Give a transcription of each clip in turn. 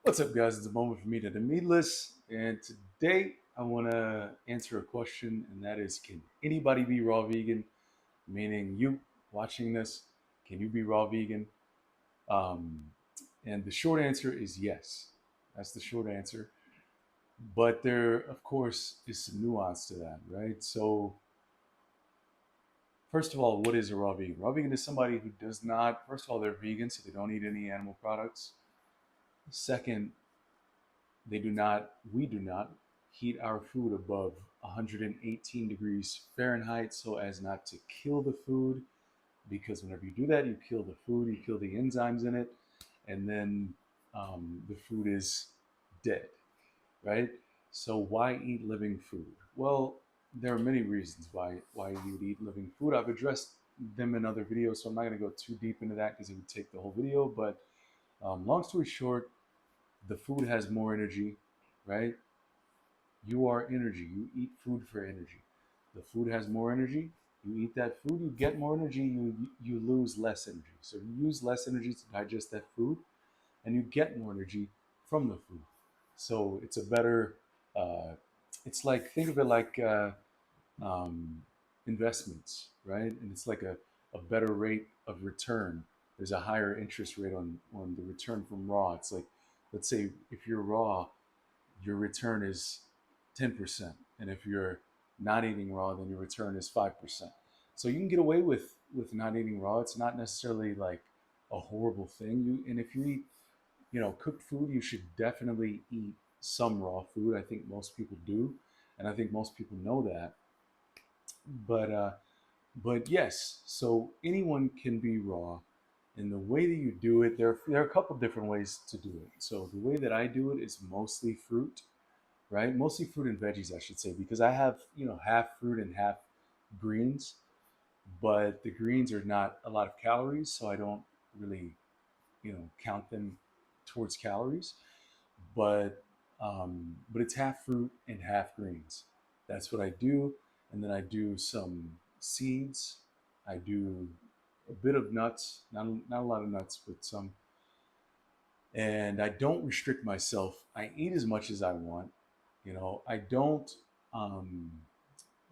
What's up, guys? It's a moment for me to the meatless, and today I want to answer a question, and that is: can anybody be raw vegan? Meaning, you watching this, can you be raw vegan? Um, and the short answer is yes. That's the short answer. But there, of course, is some nuance to that, right? So, first of all, what is a raw vegan? Raw vegan is somebody who does not. First of all, they're vegan, so they don't eat any animal products. Second, they do not, we do not heat our food above 118 degrees Fahrenheit so as not to kill the food. Because whenever you do that, you kill the food, you kill the enzymes in it, and then the food is dead, right? So why eat living food? Well, there are many reasons why you would eat living food. I've addressed them in other videos, so I'm not going to go too deep into that because it would take the whole video. But long story short, the food has more energy, right? You are energy. You eat food for energy. The food has more energy. You eat that food, you get more energy. You lose less energy. So you use less energy to digest that food, and you get more energy from the food. So it's a better. Uh, it's like, think of it like um, investments, right? And it's like a better rate of return. There's a higher interest rate on the return from raw. It's like, let's say if you're raw, your return is 10%. And if you're not eating raw, then your return is 5%. So you can get away with not eating raw. It's not necessarily like a horrible thing. And if you eat, cooked food, you should definitely eat some raw food. I think most people do, and I think most people know that. But yes, so anyone can be raw. And the way that you do it, there are a couple different ways to do it. So the way that I do it is mostly fruit, right? Mostly fruit and veggies, I should say, because I have, half fruit and half greens, but the greens are not a lot of calories, so I don't really, count them towards calories. But it's half fruit and half greens. That's what I do, and then I do some seeds. I do a bit of nuts, not a lot of nuts, but some. And I don't restrict myself. I eat as much as I want. I don't. Um,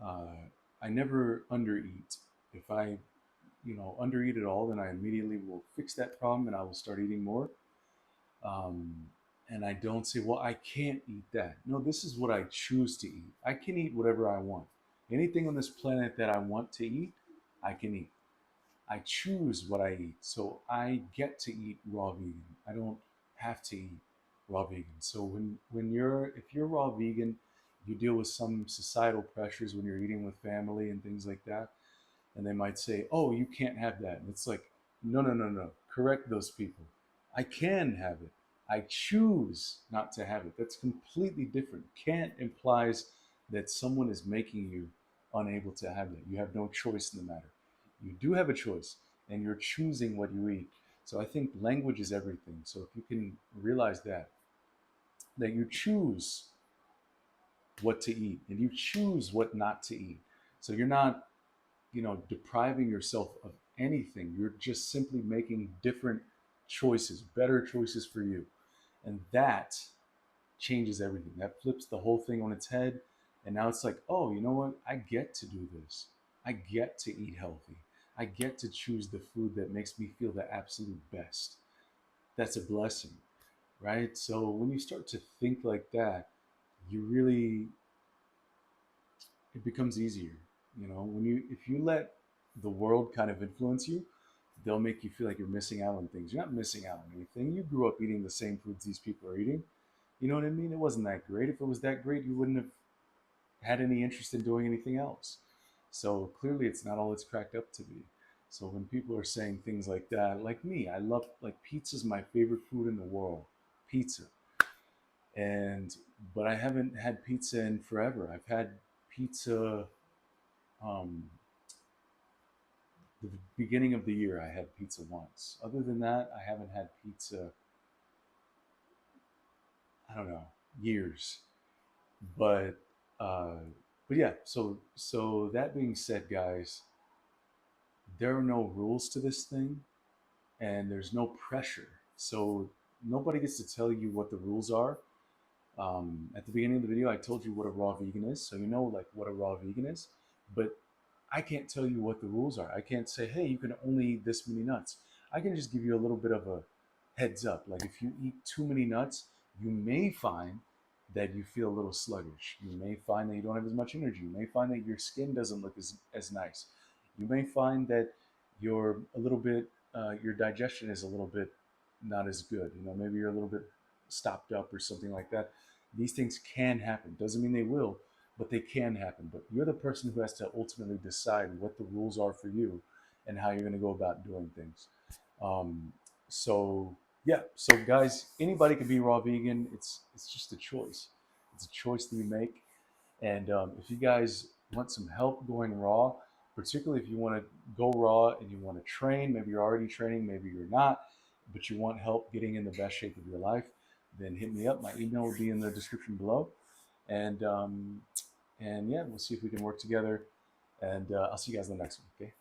uh, I never undereat. If I, undereat at all, then I immediately will fix that problem and I will start eating more. Um, and I don't say, well, I can't eat that. No, this is what I choose to eat. I can eat whatever I want. Anything on this planet that I want to eat, I can eat. I choose what I eat. So I get to eat raw vegan. I don't have to eat raw vegan. So if you're raw vegan, you deal with some societal pressures when you're eating with family and things like that. And they might say, "Oh, you can't have that." And it's like, no, no, no, no. Correct those people. I can have it. I choose not to have it. That's completely different. Can't implies that someone is making you unable to have that. You have no choice in the matter. You do have a choice, and you're choosing what you eat. So I think language is everything. So if you can realize that you choose what to eat and you choose what not to eat. So you're not, depriving yourself of anything. You're just simply making different choices, better choices for you. And that changes everything. That flips the whole thing on its head. And now it's like, oh, you know what? I get to do this. I get to eat healthy. I get to choose the food that makes me feel the absolute best. That's a blessing, right? So when you start to think like that, you really, it becomes easier. If you let the world kind of influence you, they'll make you feel like you're missing out on things. You're not missing out on anything. You grew up eating the same foods these people are eating. You know what I mean? It wasn't that great. If it was that great, you wouldn't have had any interest in doing anything else. So clearly, it's not all it's cracked up to be. So when people are saying things like that, like me, I love, like, pizza's my favorite food in the world. Pizza. And but I haven't had pizza in forever. I've had pizza, um, the beginning of the year. I had pizza once. Other than that, I haven't had pizza, I don't know, years. But uh, but yeah. So that being said, guys, there are no rules to this thing, and there's no pressure. So nobody gets to tell you what the rules are. At the beginning of the video, I told you what a raw vegan is, so you know like what a raw vegan is. But I can't tell you what the rules are. I can't say, hey, you can only eat this many nuts. I can just give you a little bit of a heads up. Like if you eat too many nuts, you may find that you feel a little sluggish. You may find that you don't have as much energy. You may find that your skin doesn't look as nice. You may find that you're a little bit, your digestion is a little bit not as good. You know, maybe you're a little bit stopped up or something like that. These things can happen. Doesn't mean they will, but they can happen. But you're the person who has to ultimately decide what the rules are for you and how you're going to go about doing things. Um, so yeah, so guys, anybody can be raw vegan. It's just a choice. It's a choice that you make. And if you guys want some help going raw, particularly if you want to go raw and you want to train, maybe you're already training, maybe you're not, but you want help getting in the best shape of your life, then hit me up. My email will be in the description below. And yeah, we'll see if we can work together. And I'll see you guys in the next one. Okay.